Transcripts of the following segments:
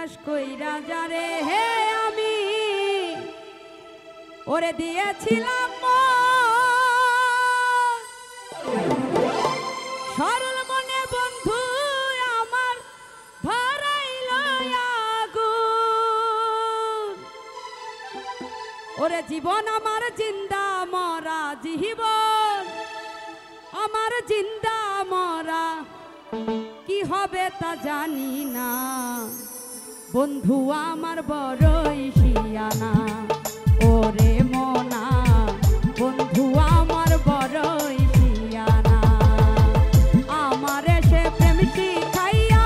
বিশ্বাস কইরা যারে হে আমি ওরে দিয়েছিলাম সরল মনে বন্ধু আমার ধরাইল আগুন। ওরে জীবন আমার জিন্দা মরা জীবন আমার জিন্দা মরা কি হবে তা জানি না। বন্ধু আমার বড়ই শিয়ানা ওরে মনা বন্ধু আমার বড়ই শিয়ানা। আমার সে প্রেম শিখাইয়া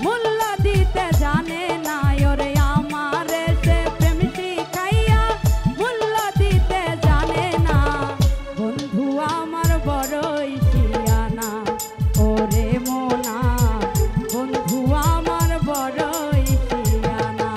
মূল্য দিতে জানে না। ওরে আমার সে প্রেম শিখাইয়া মূল্য দিতে জানে না। বন্ধু আমার বড়ই শিয়ানা ওরে মনা বন্ধু আমার বড়ই শিয়ানা।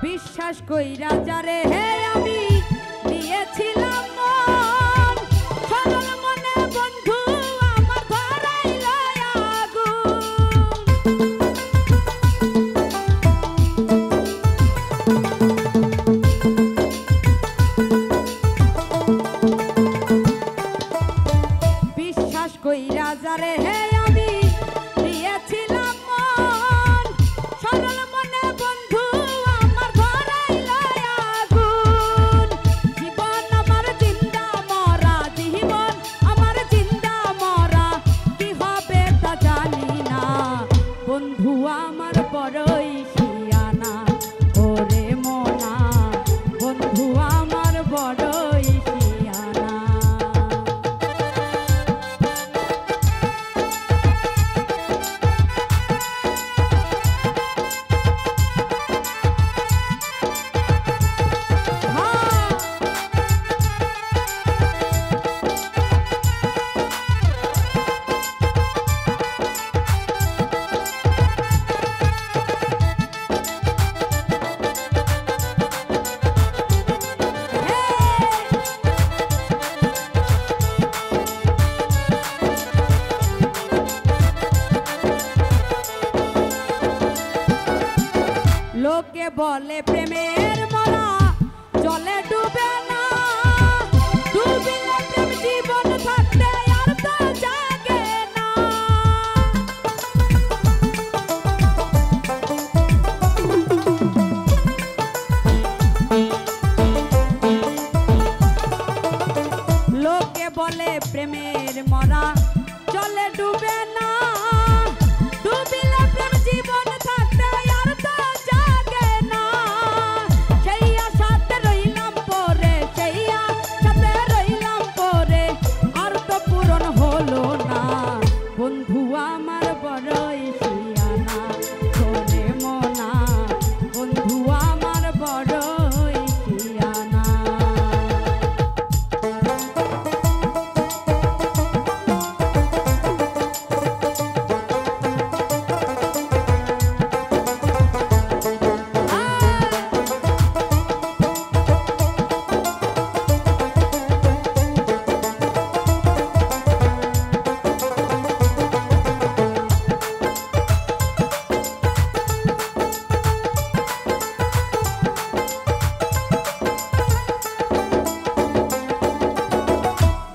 বিশ্বাস কইরা যারে হে আমি দিয়েছিলাম মন সরল মনে বন্ধু আমার ধরাইল আগুন। বিশ্বাস কইরা যারে হে আমি দিয়েছিলাম মন সরল মনে বন্ধু আমার ধরাইল আগুন। জীবন আমার জিন্দা মরা জীবন আমার জিন্দা মরা কি হবে তা জানি না। বন্ধু আমার বড়ই শিয়ানা ওরে মনা বন্ধু আমার বড়ই শিয়ানা। লোকে বলে প্রেমের মরা জলে ডুবে না। ডুবিলে প্রেম জীবন থাকতে আর তো জাগে না। লোকে বলে প্রেমের মরা জলে ডুবে না। ডুবিলে প্রেম জীবন থাকতে আর তো জাগে না। সেই আশাতে রইলাম পরে সেই আশাতে রইলাম পরে আর তো পূরণ হলো না। বন্ধু আমার বড়ই শিয়ানা ওরে মনা বন্ধু আমার বড়ই শিয়ানা।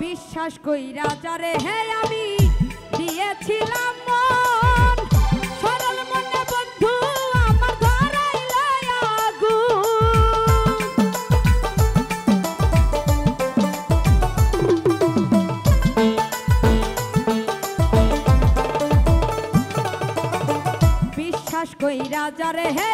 বিশ্বাস কইরা যারে হে আমি দিয়েছিলাম মন সরল মনে বন্ধু আমার ধরাইল আগুন। বিশ্বাস কইরা যারে হে